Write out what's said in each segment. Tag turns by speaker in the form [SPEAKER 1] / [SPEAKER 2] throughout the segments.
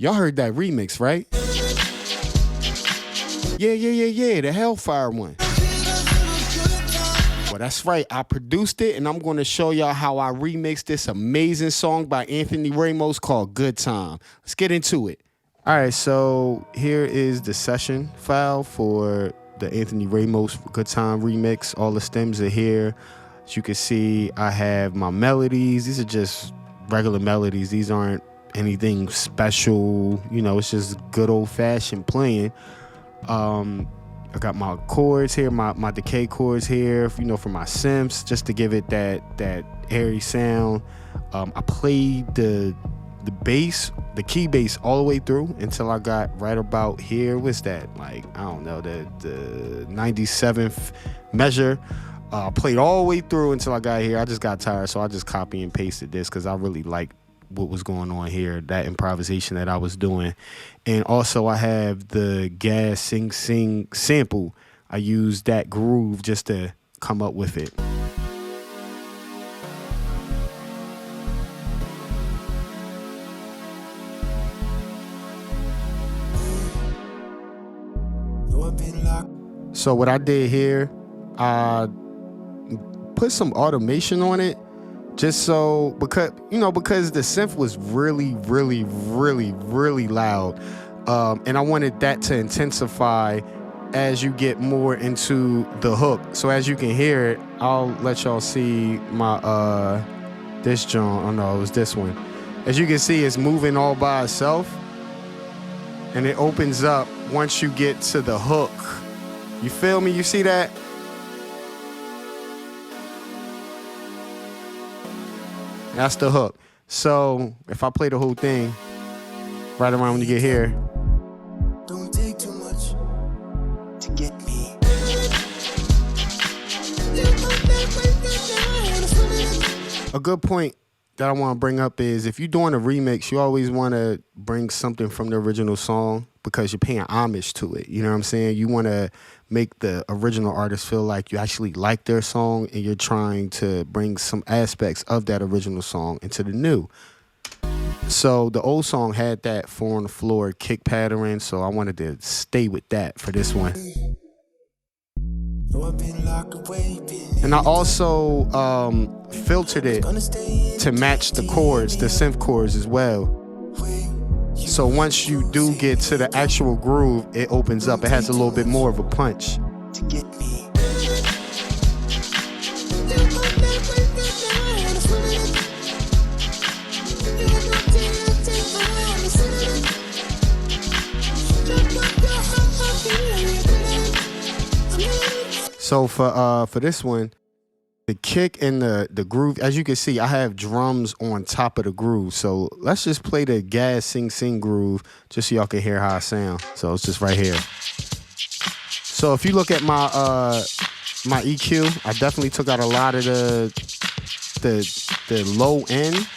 [SPEAKER 1] Y'all heard that remix, right? Yeah, the Hellfire one. Well, that's right. I produced it, and I'm going to show y'all how I remixed this amazing song by Anthony Ramos called Good Time. Let's get into it. All right, so here is the session file for the Anthony Ramos Good Time remix. All the stems are here. As you can see, I have my melodies. These are just regular melodies. These aren't anything special. You know, it's just good old-fashioned playing. I got my chords here, my decay chords here, you know, for my synths, just to give it that airy sound. I played the bass, the key bass all the way through until I got right about here. What's that? Like, I don't know, the 97th measure. I played all the way through until I got here. I just got tired, so I just copy and pasted this because I really like what was going on here, that improvisation that I was doing. And also I have the gas sing sample. I used that groove just to come up with it. So what I did here, I put some automation on it, just so, because the synth was really loud, and I wanted that to intensify as you get more into the hook. So as you can hear it, I'll let y'all see my this joint. Oh no, it was this one. As you can see, it's moving all by itself, and it opens up once you get to the hook. You feel me? You see that? That's the hook. So if I play the whole thing right around when you get here. Don't take too much to get me. A good point that I want to bring up is if you're doing a remix, you always want to bring something from the original song because you're paying homage to it. You know what I'm saying? You want to make the original artist feel like you actually like their song and you're trying to bring some aspects of that original song into the new. So the old song had that 4 on the floor kick pattern, so I wanted to stay with that for this one. And I also filtered it to match the chords, the synth chords as well. So once you do get to the actual groove, it opens up. It has a little bit more of a punch. So for this one, the kick and the groove, as you can see, I have drums on top of the groove. So let's just play the gas sing groove just so y'all can hear how I sound. So it's just right here. So if you look at my my EQ, I definitely took out a lot of the low end,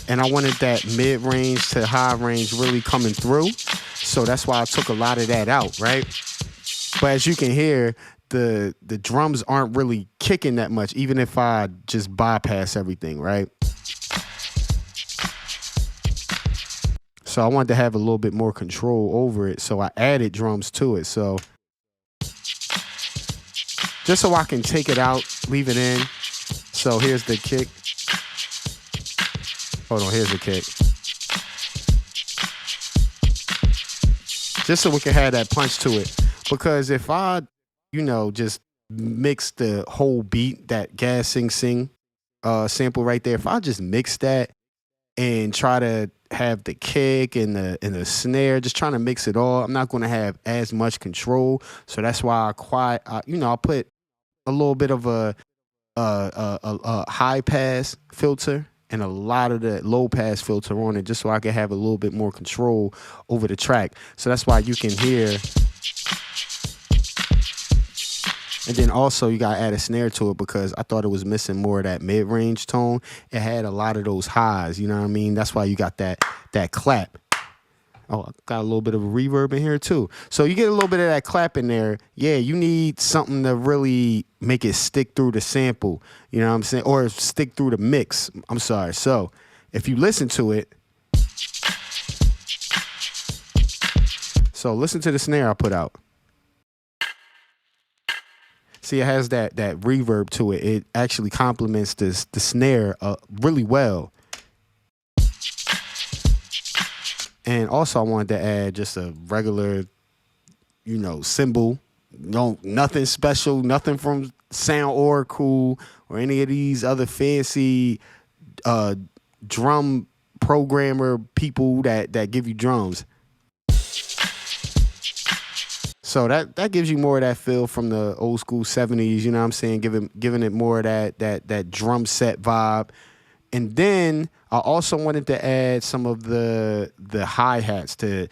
[SPEAKER 1] and I wanted that mid range to high range really coming through. So that's why I took a lot of that out, right? But as you can hear, the drums aren't really kicking that much, even if I just bypass everything, right? So I wanted to have a little bit more control over it, so I added drums to it. So just so I can take it out, leave it in. So here's the kick. Hold on, here's the kick. Just so we can have that punch to it. Because if I, just mix the whole beat, that gas sing sample right there, if I just mix that and try to have the kick and the snare, just trying to mix it all, I'm not going to have as much control. So that's why I put a little bit of a high pass filter and a lot of the low pass filter on it, just so I can have a little bit more control over the track. So that's why you can hear. And then also you got to add a snare to it because I thought it was missing more of that mid-range tone. It had a lot of those highs, you know what I mean? That's why you got that clap. Oh, I got a little bit of a reverb in here too. So you get a little bit of that clap in there. Yeah, you need something to really make it stick through the sample, you know what I'm saying? Or stick through the mix. I'm sorry. So if you listen to it, So listen to the snare I put out. See, it has that reverb to it. It actually complements the snare really well. And also I wanted to add just a regular, cymbal. No, nothing special, nothing from Sound Oracle or any of these other fancy drum programmer people that give you drums. So that gives you more of that feel from the old school 70s, you know what I'm saying? Giving it more of that drum set vibe. And then I also wanted to add some of the hi-hats to,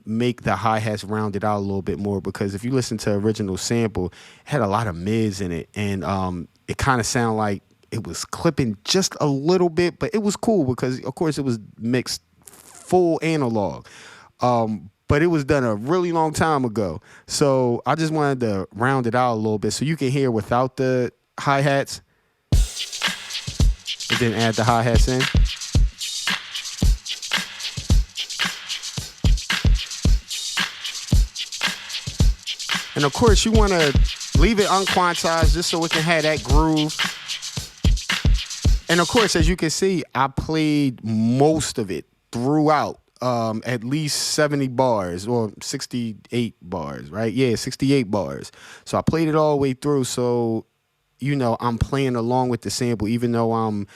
[SPEAKER 1] make the hi-hats rounded out a little bit more, because if you listen to original sample, it had a lot of mids in it, and it kind of sounded like it was clipping just a little bit, but it was cool because, of course, it was mixed full analog. But it was done a really long time ago. So I just wanted to round it out a little bit so you can hear without the hi-hats. And then add the hi-hats in. And of course, you want to leave it unquantized just so it can have that groove. And of course, as you can see, I played most of it throughout. At least 70 bars or 68 bars, right? Yeah, 68 bars. So I played it all the way through. So, I'm playing along with the sample, even though I'm,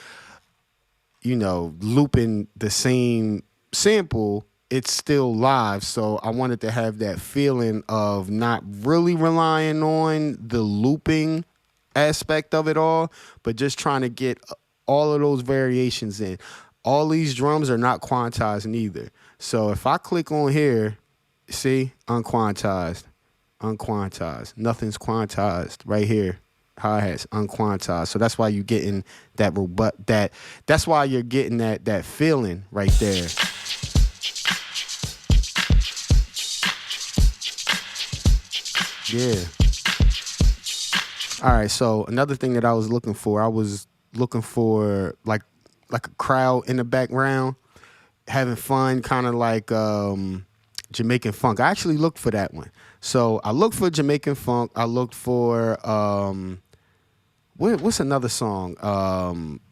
[SPEAKER 1] looping the same sample, it's still live. So I wanted to have that feeling of not really relying on the looping aspect of it all, but just trying to get all of those variations in. All these drums are not quantized neither. So if I click on here, see, unquantized, nothing's quantized right here. Hi-hats, unquantized. So that's why you're getting that that's why you're getting that feeling right there. Yeah. All right, so another thing that I was looking for like a crowd in the background, having fun, kind of like Jamaican funk. I actually looked for that one. So I looked for Jamaican funk. I looked for what's another song?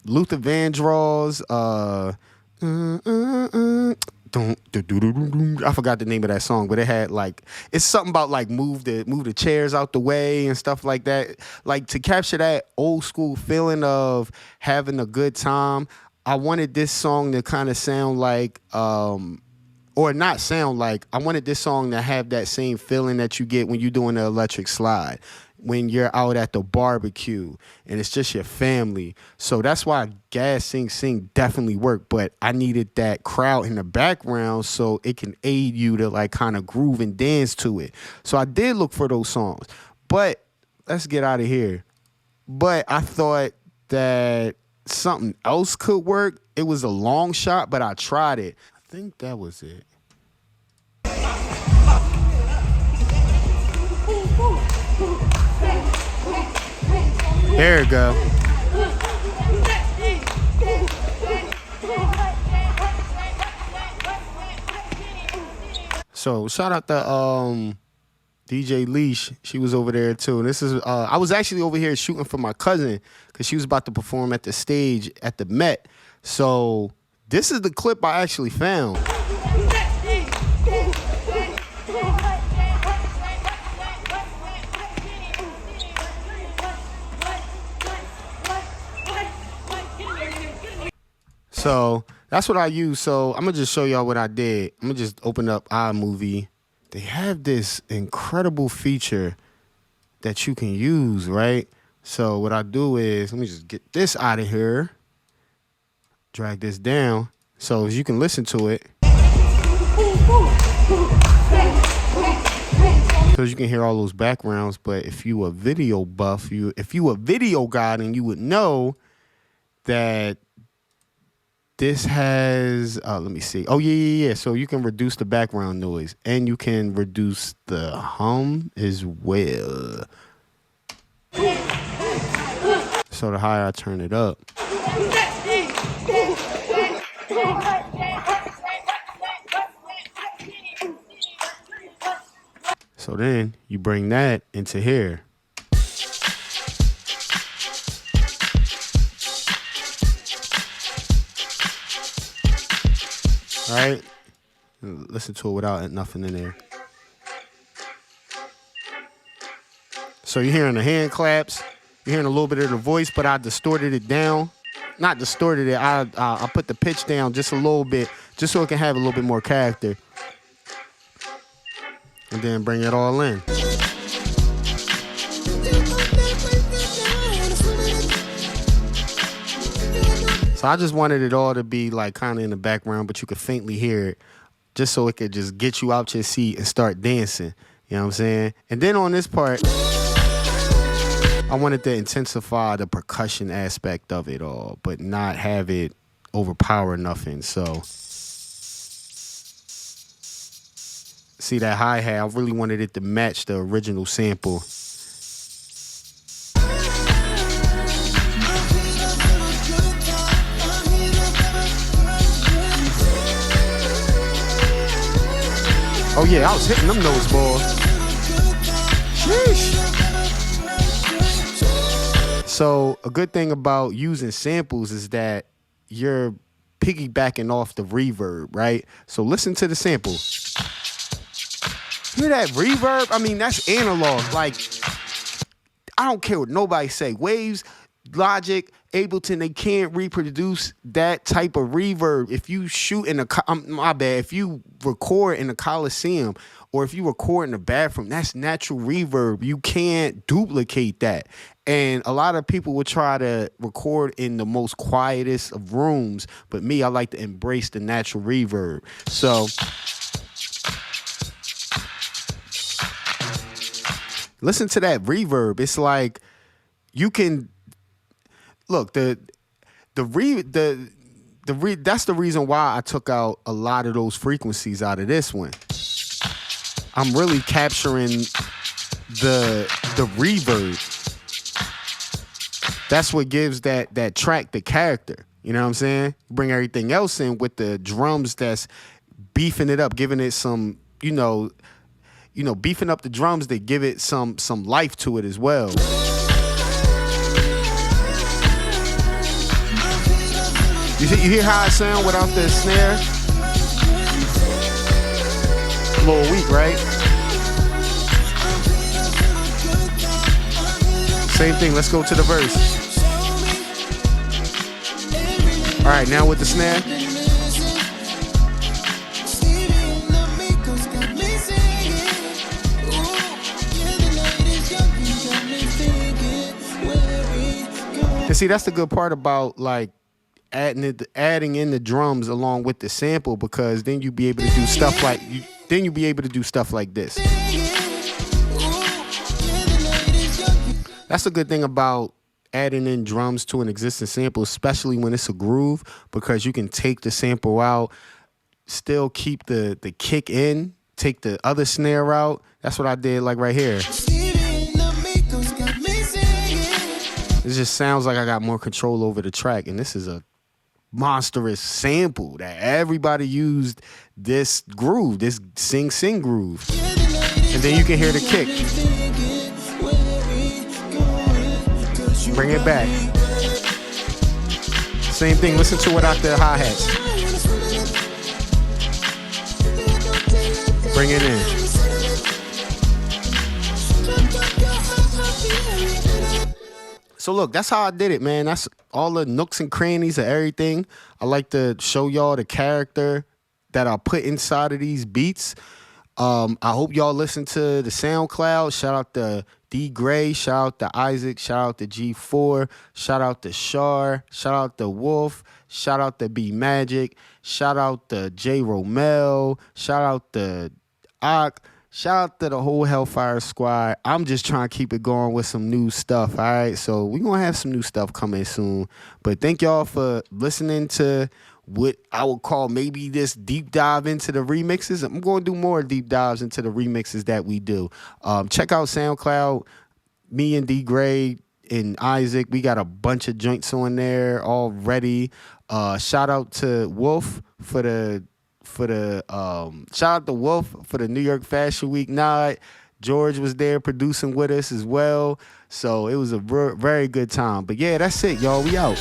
[SPEAKER 1] Luther Vandross. I forgot the name of that song, but it had it's something about move the chairs out the way and stuff like that. Like, to capture that old school feeling of having a good time, I wanted this song to kind of sound like, or not sound like, I wanted this song to have that same feeling that you get when you're doing the electric slide, when you're out at the barbecue and it's just your family. So that's why Gas Sing definitely worked, but I needed that crowd in the background so it can aid you to kind of groove and dance to it. So I did look for those songs, but let's get out of here. But I thought that something else could work. It was a long shot, but I tried it. I think that was it. There we go. So shout out to DJ Leash. She was over there too. And this is I was actually over here shooting for my cousin because she was about to perform at the stage at the Met. So this is the clip I actually found. So that's what I use. So I'm going to just show y'all what I did. I'm going to just open up iMovie. They have this incredible feature that you can use, right? So what I do is, let me just get this out of here. Drag this down so as you can listen to it. Because you can hear all those backgrounds. But if you a video buff, if you a video guy, then you would know that this has, let me see. Oh, yeah. So you can reduce the background noise and you can reduce the hum as well. So the higher I turn it up. So then you bring that into here. All right? Listen to it without nothing in there. So you're hearing the hand claps. You're hearing a little bit of the voice, but I distorted it down. Not distorted it. I put the pitch down just a little bit, just so it can have a little bit more character. And then bring it all in. So I just wanted it all to be like kind of in the background, but you could faintly hear it, just so it could just get you out your seat and start dancing. You know what I'm saying? And then on this part, I wanted to intensify the percussion aspect of it all, but not have it overpower nothing. So see that hi-hat, I really wanted it to match the original sample. Oh yeah, I was hitting them notes, boy. Sheesh. So a good thing about using samples is that you're piggybacking off the reverb, right? So listen to the sample. Hear that reverb? I mean, that's analog. Like, I don't care what nobody say. Waves, Logic, Ableton, they can't reproduce that type of reverb. If you shoot in if you record in a Coliseum or if you record in a bathroom, that's natural reverb. You can't duplicate that. And a lot of people would try to record in the most quietest of rooms, but me, I like to embrace the natural reverb. So listen to that reverb. It's like you can look that's the reason why I took out a lot of those frequencies out of this one. I'm really capturing the reverb. That's what gives that track the character. You know what I'm saying? Bring everything else in with the drums that's beefing it up, giving it some, beefing up the drums that give it some life to it as well. You hear how it sound without the snare? A little weak, right? Same thing, let's go to the verse. All right, now with the snare. And see, that's the good part about like adding in the drums along with the sample, because then you be able to do stuff like this. That's a good thing about adding in drums to an existing sample, especially when it's a groove, because you can take the sample out, still keep the kick in, take the other snare out. That's what I did like right here. It just sounds like I got more control over the track, and this is a monstrous sample that everybody used this groove, this sing groove. And then you can hear the kick. Bring it back. Same thing, listen to it out the hi-hats. Bring it in. So look, that's how I did it, man. That's all the nooks and crannies of everything. I like to show y'all the character that I put inside of these beats. I hope y'all listen to the SoundCloud. Shout out to D Gray, shout out to Isaac, shout out to G4, shout out to Shar, shout out to Wolf, shout out to B Magic, shout out to J Romel, shout out to Ock. Shout out to the whole Hellfire Squad. I'm just trying to keep it going with some new stuff, all right? So we're going to have some new stuff coming soon. But thank y'all for listening to what I would call maybe this deep dive into the remixes. I'm going to do more deep dives into the remixes that we do. Check out SoundCloud. Me and D Gray and Isaac, we got a bunch of joints on there already. Shout out to Wolf for the shout out to Wolf for the New York Fashion Week nod. George was there producing with us as well. So it was a very good time. But yeah, that's it, y'all. We out.